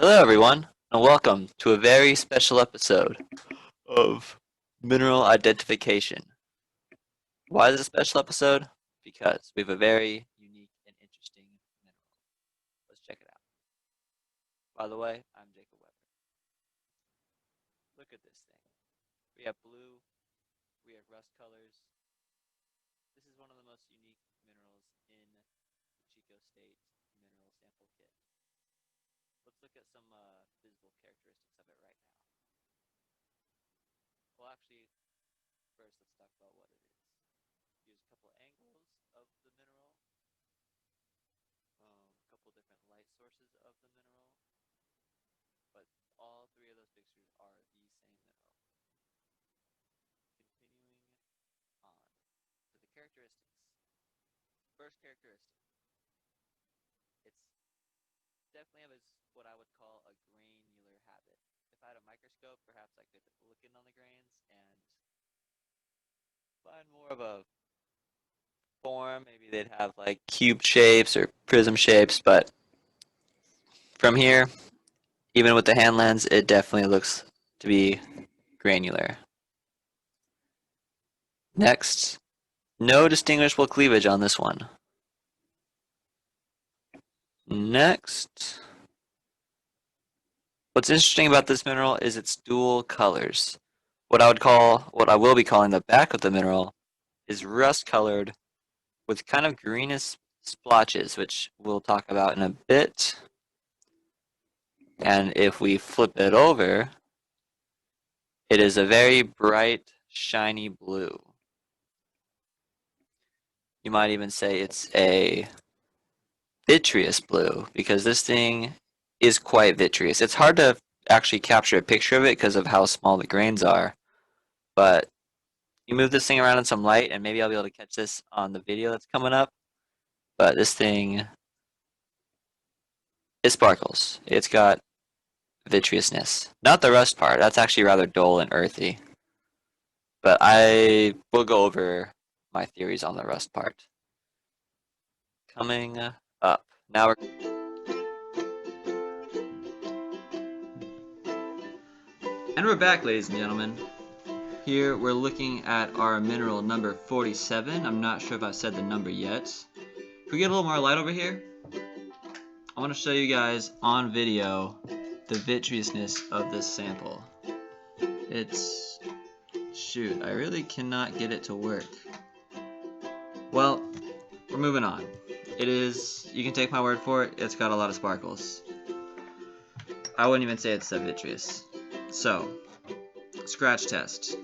Hello, everyone, and welcome to a very special episode of Mineral Identification. Why is it a special episode? Because we have a very unique and interesting mineral. Let's check it out. By the way, I'm Jacob Weber. Look at this thing. We have blue, we have rust colors. This is one of the most unique minerals in the Chico State Mineral Sample Kit. Let's look at some visible characteristics of it right now. Well, actually, first let's talk about what it is. Here's a couple angles of the mineral, a couple different light sources of the mineral, but all three of those pictures are the same mineral. Continuing on to the characteristics. First characteristic, it's definitely has what I would call a granular habit. If I had a microscope, perhaps I could look in on the grains and find more of a form. Maybe they'd have like cube shapes or prism shapes, but from here, even with the hand lens, it definitely looks to be granular. Next, no distinguishable cleavage on this one. Next, what's interesting about this mineral is its dual colors. What I will be calling the back of the mineral is rust colored with kind of greenish splotches, which we'll talk about in a bit. And if we flip it over, it is a very bright, shiny blue. You might even say it's a vitreous blue because this thing is quite vitreous. It's hard to actually capture a picture of it because of how small the grains are, but you move this thing around in some light and maybe I'll be able to catch this on the video that's coming up, but this thing, it sparkles. It's got vitreousness. Not the rust part, that's actually rather dull and earthy, but I will go over my theories on the rust part. Coming up. Now we're back, ladies and gentlemen. Here we're looking at our mineral number 47. I'm not sure if I've said the number yet. If we get a little more light over here, I want to show you guys on video the vitreousness of this sample. Shoot, I really cannot get it to work. Well, we're moving on. You can take my word for it, it's got a lot of sparkles. I wouldn't even say it's that vitreous. So, scratch test,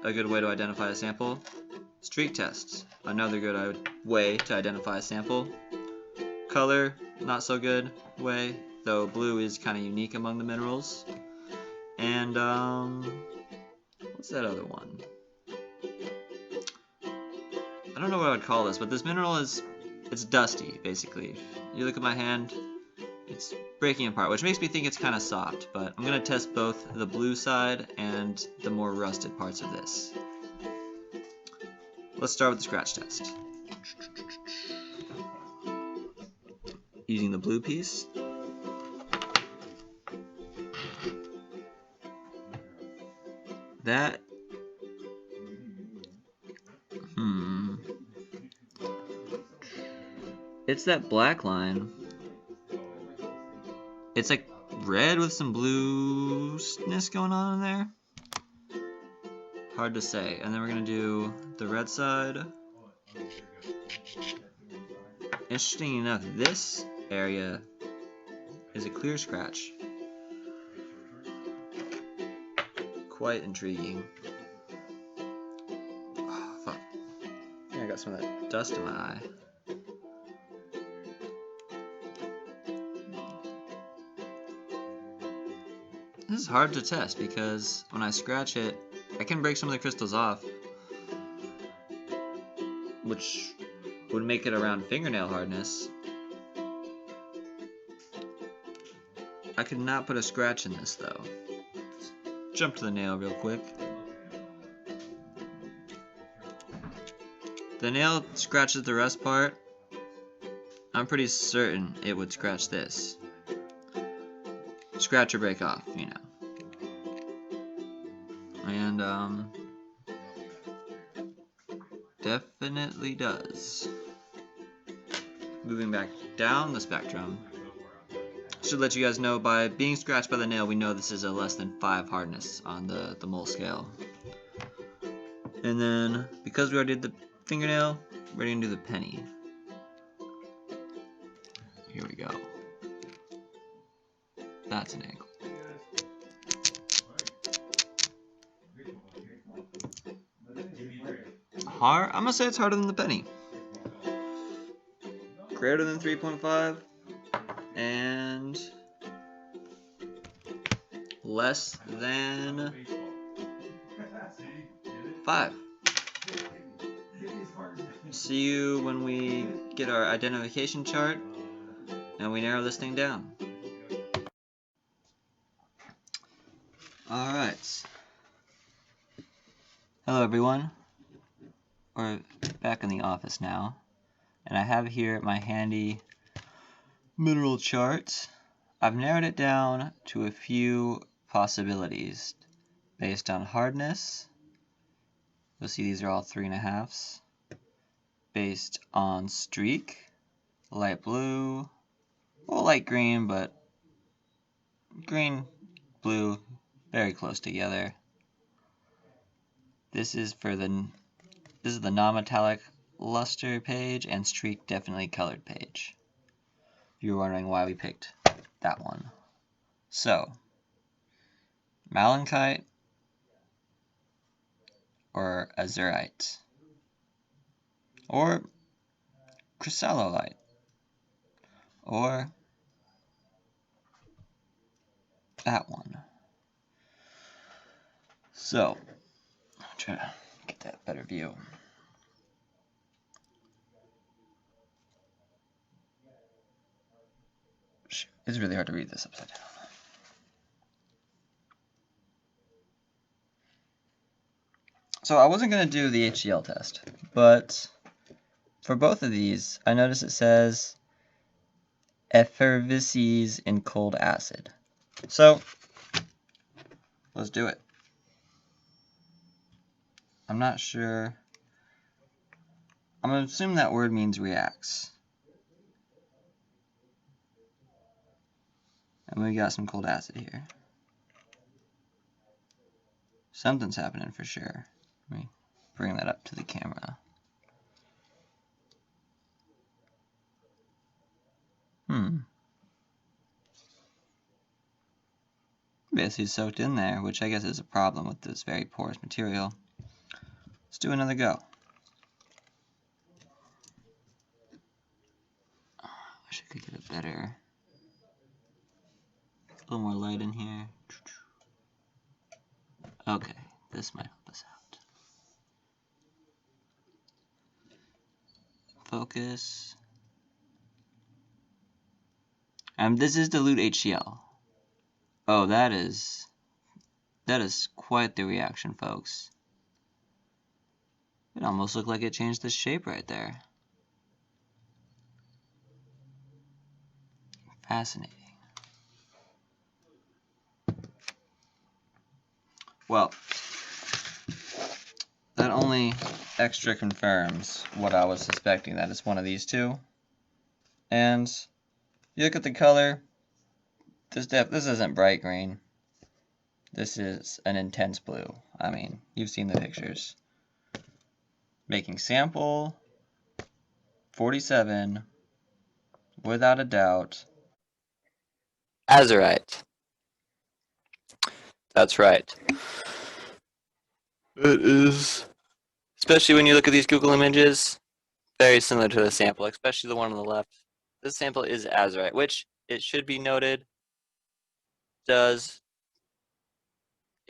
a good way to identify a sample. Streak test, another good way to identify a sample. Color, not so good way, though blue is kind of unique among the minerals. And, what's that other one? I don't know what I would call this, but this mineral it's dusty, basically. You look at my hand, it's breaking apart, which makes me think it's kind of soft, but I'm going to test both the blue side and the more rusted parts of this. Let's start with the scratch test. Using the blue piece. That it's that black line. It's like red with some blueness going on in there. Hard to say. And then we're going to do the red side. Interesting enough, this area is a clear scratch. Quite intriguing. Oh, fuck. I think I got some of that dust in my eye. This is hard to test because when I scratch it, I can break some of the crystals off, which would make it around fingernail hardness. I could not put a scratch in this though. Let's jump to the nail real quick. The nail scratches the rust part. I'm pretty certain it would scratch this. scratch or break off, you know. And definitely does. Moving back down the spectrum, should let you guys know by being scratched by the nail, we know this is a less than 5 hardness on the mole scale. And then, because we already did the fingernail, we're going to do the penny. Here we go. That's an angle. Hard? I'm going to say it's harder than the penny. Greater than 3.5 and less than 5. See you when we get our identification chart and we narrow this thing down. Alright. Hello everyone. We're back in the office now. And I have here my handy mineral chart. I've narrowed it down to a few possibilities based on hardness. You'll see these are all 3.5s. Based on streak, light blue, well, light green, but green, blue, very close together. This is the non-metallic luster page, and streak definitely colored page. If you're wondering why we picked that one. So, malachite or azurite, or chrysolite, or that one. So, I'll try to get that better view. It's really hard to read this upside down. So I wasn't going to do the HCl test, but for both of these, I notice it says effervesces in cold acid. So let's do it. I'm not sure. I'm going to assume that word means reacts. And we got some cold acid here. Something's happening for sure. Let me bring that up to the camera. Basically soaked in there, which I guess is a problem with this very porous material. Let's do another go. I wish I could get a better, a little more light in here. Okay, this might help us out. Focus. This is dilute HCl. Oh, that is quite the reaction, folks. It almost looked like it changed the shape right there. Fascinating. Well, that only extra confirms what I was suspecting, that it's one of these two. And you look at the color, this isn't bright green. This is an intense blue. I mean, you've seen the pictures. Making sample 47, without a doubt, azurite. That's right. It is, especially when you look at these Google images, very similar to the sample, especially the one on the left. This sample is azurite, which it should be noted it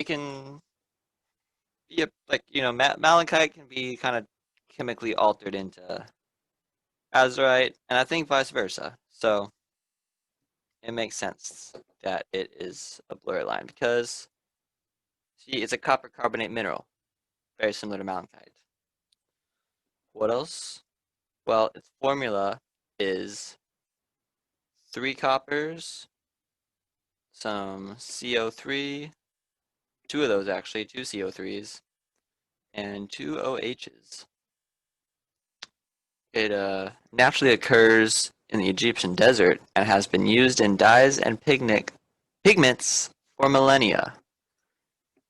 can be malachite can be kind of chemically altered into azurite, and I think vice versa. So it makes sense that it is a blurry line because, see, it's a copper carbonate mineral, very similar to malachite. What else? Well, its formula is 3 coppers, some CO3, two of those actually, two CO3s, and two OHs. It naturally occurs in the Egyptian desert and has been used in dyes and pigments for millennia.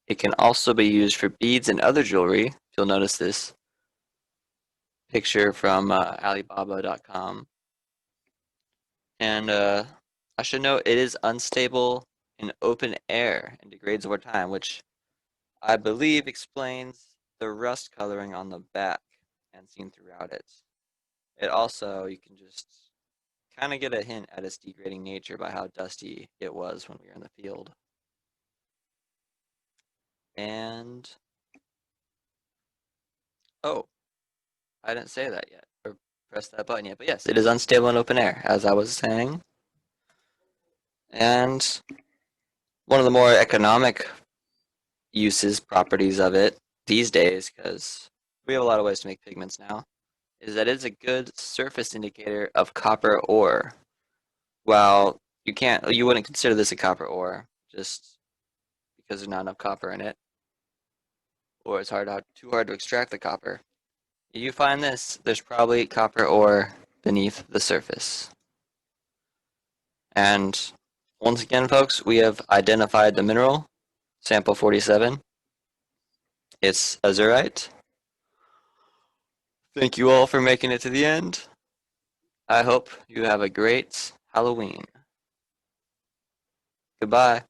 It can also be used for beads and other jewelry. You'll notice this picture from Alibaba.com. And I should note it is unstable in open air and degrades over time, which I believe explains the rust coloring on the back and seen throughout it. It also, you can just kind of get a hint at its degrading nature by how dusty it was when we were in the field. And, oh, I didn't say that yet, or press that button yet, but yes, it is unstable in open air, as I was saying. And one of the more economic uses, properties of it these days, because we have a lot of ways to make pigments now, is that it's a good surface indicator of copper ore. While you wouldn't consider this a copper ore, just because there's not enough copper in it, or it's too hard to extract the copper. If you find this, there's probably copper ore beneath the surface. And once again, folks, we have identified the mineral, sample 47. It's azurite. Thank you all for making it to the end. I hope you have a great Halloween. Goodbye.